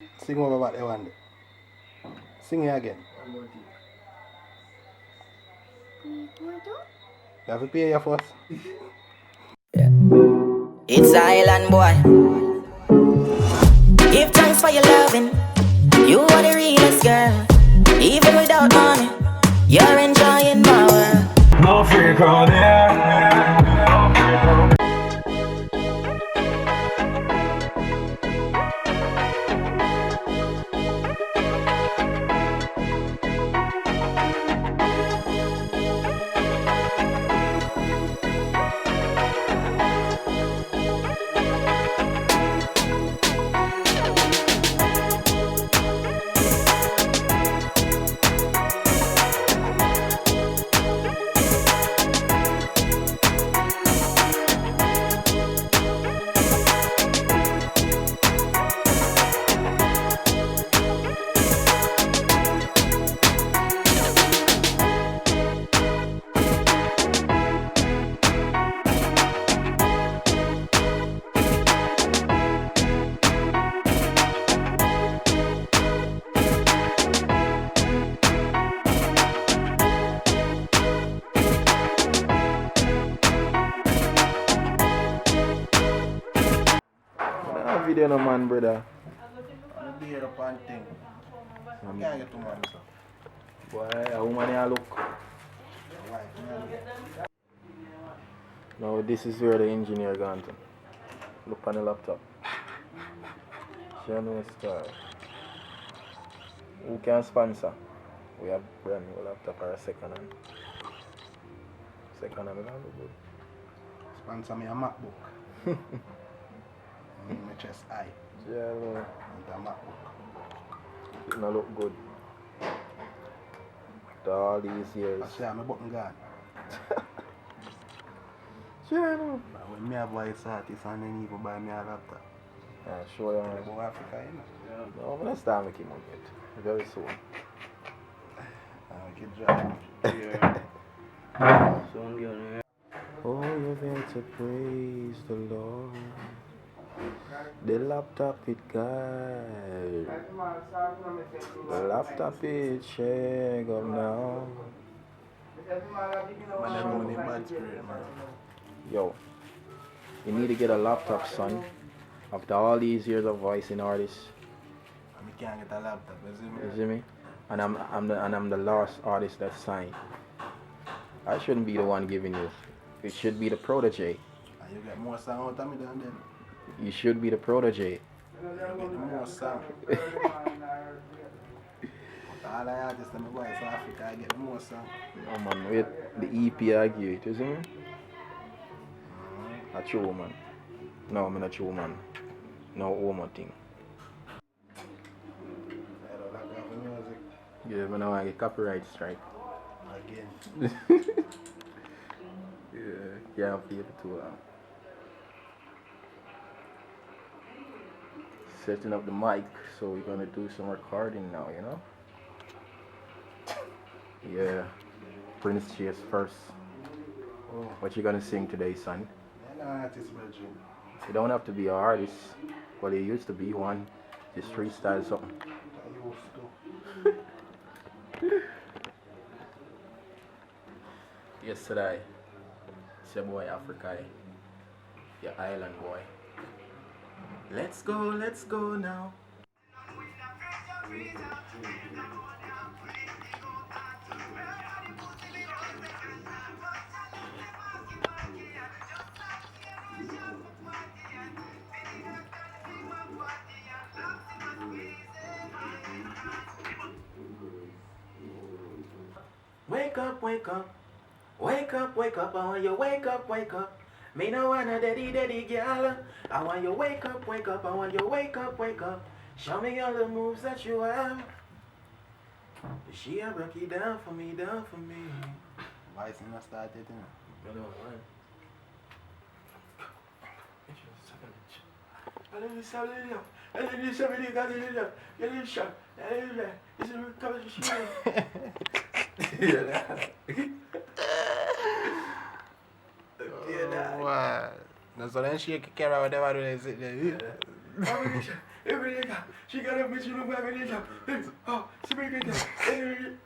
Sing over what they want. Sing it again. You have to pay your first. It's Island boy. Give thanks for your loving. You are the realest girl. Even without money, you're enjoying my world. No freak on there. Video no man, brother. I'm here upon thing. You can't get too much, sir. Boy, a woman here look. Why? Now this is where the engineer gone to. Look on the laptop. Show me the star. Who can sponsor? We have brand new laptop or a second hand. Second hand, that look good. Sponsor me a MacBook. My chest high. Yeah, no. And a MacBook. It no look good. After all these years. I say my button gone. Yeah, no. But when me have voice artist and then you go buy me a laptop. Yeah, sure, I yeah. go Africa, you know. No, I'm gonna start making money yet. Very soon. I get drive. Yeah. Soon good. Oh, you're there to praise the Lord. The laptop it got. The laptop it shake up now. Man, everyone in bad spirit, man. Yo, you need to get a laptop, son. After all these years of voicing artists, I can't get a laptop, you see me? you see me? And I'm the last artist that signed. I shouldn't be the one giving you. It should be the protege. And you get more sound out of me than them. You should be the protege. You get the more sound. All the artists in the voice Africa, I get the more sound. No man, wait, the EP I give it, you see me? A true man. No, I'm not a true man. No woman thing. I don't like that for music. Yeah, but now I get copyright strike. Again. Yeah, can't play it too long. Setting up the mic, so we're gonna do some recording now, you know? Yeah. Prince Chase first. Oh, What you gonna sing today, son? I'm an artist, Belgium. You don't have to be an artist. Well, you used to be one. Just freestyle something. I used to. Yesterday, it's your boy Africa, your island boy. Let's go now. Wake up, wake up. Wake up, wake up, I want you wake up, wake up. Me no want a daddy girl. I want you wake up, I want you wake up. Show me all the moves that you have. She a break it down for me. Voice not started, you know. I don't want. Wow. That's what then shake camera whatever do they sit there. every day. She got a bitch in the every day. Oh, she bring it down.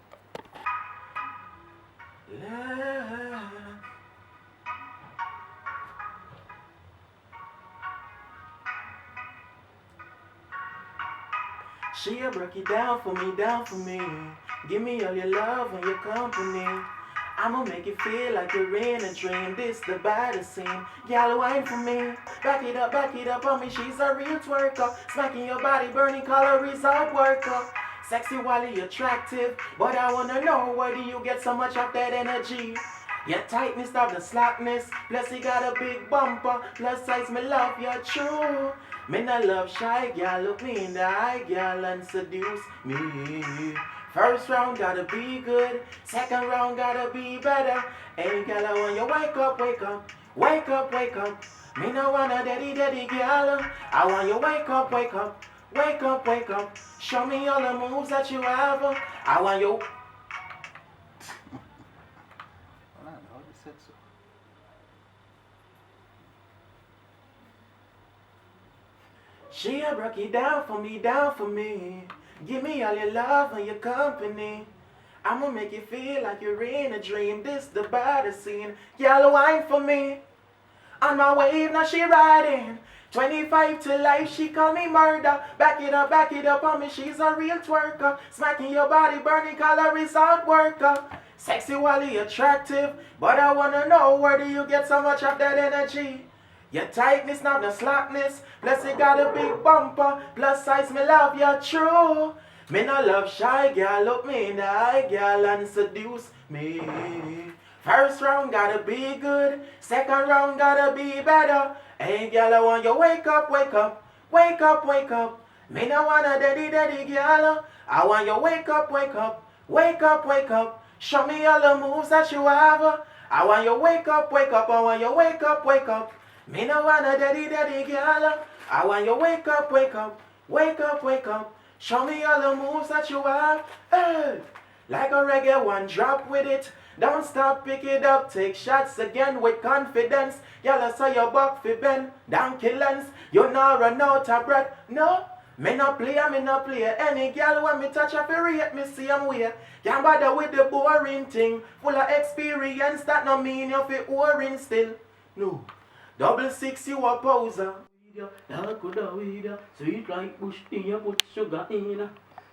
She'll break it down for me, down for me. Give me all your love and your company. I'ma make it feel like you're in a dream. This the baddest scene. Y'all wine for me. Back it up on me. She's a real twerker. Smacking your body, burning calories, hard worker. Sexy while attractive, but I wanna know where do you get so much of that energy? Your tightness of the slackness, plus you got a big bumper, plus size me love you true. Me not love shy gal, look me in the eye gal and seduce me. First round gotta be good, second round gotta be better. Hey gal, I want you wake up, wake up, wake up, wake up. Me no want a daddy gal, I want you wake up, wake up, wake up, wake up. Show me all the moves that you have. I want you. She'll break it down for me, down for me. Give me all your love and your company. I'ma make you feel like you're in a dream. This the baddest scene. Y'all wine for me. On my wave, now she riding. 25 to life, she call me murder. Back it up on me, she's a real twerker. Smacking your body, burning calories, hard worker. Sexy while attractive, but I wanna know where do you get so much of that energy? Your tightness, not the slackness, plus you got a big bumper, plus size me love you true. Me no love shy girl, look me in the eye girl and seduce me. First round gotta be good, second round gotta be better. Hey girl, I want you wake up, wake up, wake up, wake up. Me no want a daddy girl, I want you wake up, wake up, wake up, wake up. Show me all the moves that you have. I want you wake up, wake up, I want you wake up, wake up. Me no want a daddy girl, I want you wake up, wake up, wake up, wake up. Show me all the moves that you have. Hey, like a reggae one, drop with it. Don't stop, pick it up, take shots again with confidence. Y'all I saw your back fi bend, donkey lens. You not run out of breath, no. Me no play, any girl when me touch up a rate, me see I'm weird. Can't bother with the boring thing. Full of experience, that no mean you fi oring still. No, 66 you a poser. Dark with a weed, sweet like bush tea, you put sugar in.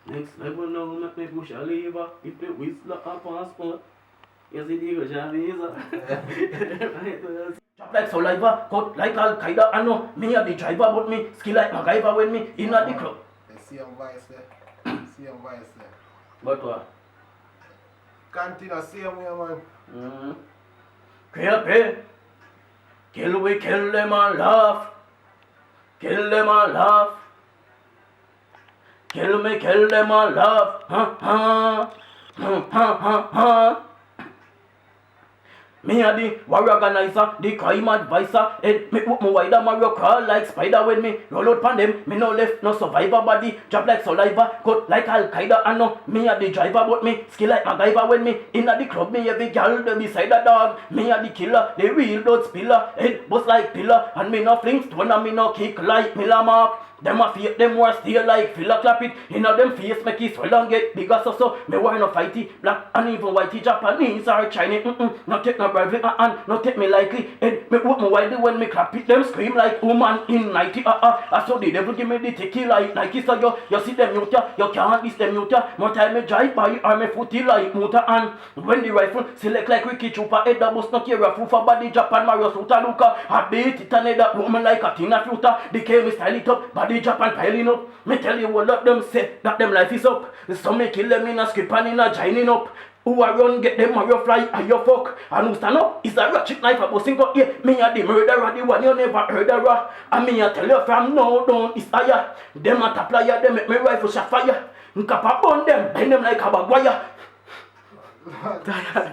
Next level now, make me push a lever. If the whistler a passport, you see the Russia visa. Chop like saliva, cut like Al Qaeda. I know me a the driver, but me skill like MacGyver when me in the club. See your voice there. See your voice there. But what? Continue, see him here, man. Kill we kill them and laugh. Kill them and laugh. Kill me, kill them and laugh. Ha ha. Ha ha ha ha. Me a the warrior organizer, the crime advisor. Head me put my wider Mario crawl like spider with me. Roll out pan them, me no left no survivor body. Drop like saliva, cut like Al Qaeda. I know me a the driver, but me skill like MacGyver when me inna the club. Me every girl they beside the dog. Me a the killer, the real blood spiller. Head bust like pillar, and me no fling stone and me no kick like Miller Mark. Them a fake, them more stay like filler clap it. Inna them face make it swell and get bigger so. Me war no fighty, black and even whitey, Japanese or Chinese. No take no bribery and no take me likely. And me put me widely when me clap it. Them scream like woman in 90. I saw the devil give me the ticky like Nike. So you see them mute ya, you can't miss them mute ya. More time me drive by or me footy like motor and when the rifle select like Ricky Trooper. Head the bus no care a for body Japan Mario Suta Luka. I beat it and head that woman like a Tina Filter. They came me style it up, body Japan piling up. Me tell you what up them say that them life is up. Some me kill them in a script and in a joining up. Who a run get them Mario fly and you fuck. And who stand up is a ratchet knife a busting cut. Yeah, me a the murderer, the one you never heard of. And me a tell you from now down is higher. Them a tap liar, them make me rifle shot fire. Nkapa burn them, bend them like a bag wire. Tired.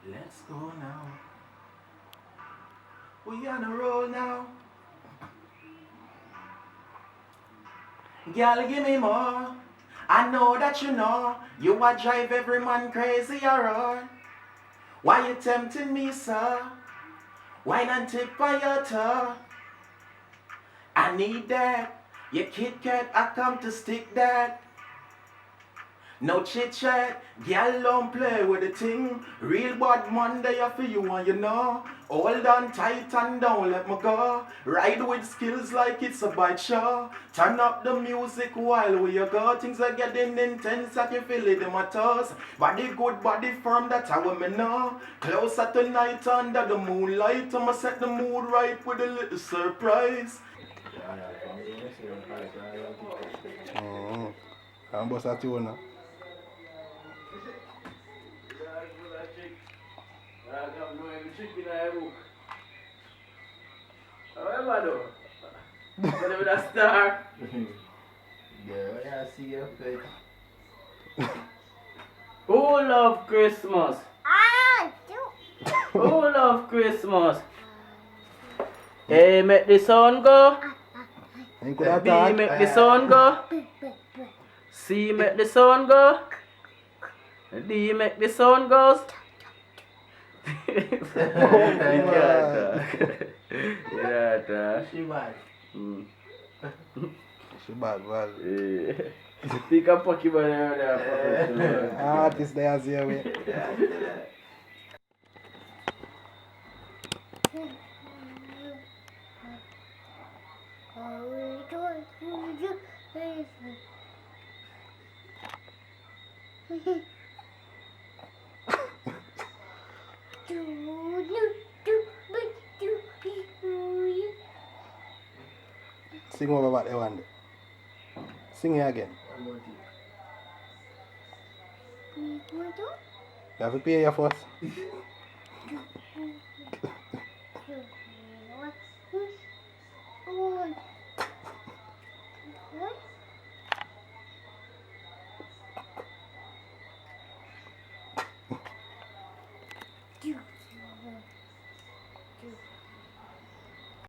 Let's go now. We on a roll now. Girl, give me more. I know that you know you a drive every man crazy around. Why you tempting me, sir? Wine and tip on your toe. I need that. Your Kit Kat, I come to stick that. No chit chat, girl don't play with the thing. Real bad Monday for you and you know. Hold on tight and don't let me go. Ride with skills like it's a bike show. Turn up the music while we go. Things are getting intense, I can feel it in my toes. Body good, body firm, that's how me know. Closer tonight under the moonlight, I'ma set the mood right with a little surprise. I'm boss at you now. However though, whatever that star. Yeah, I see your face. Who love Christmas? Who love Christmas? A make the sun go. You could B attack. make the sun go. C make the sun go. D make the sun goes. Yeah. She bad. She bad, bad. Think of Pokemon there. Artist there as your way. Sing over what they want. Sing it again. You have to pay your first.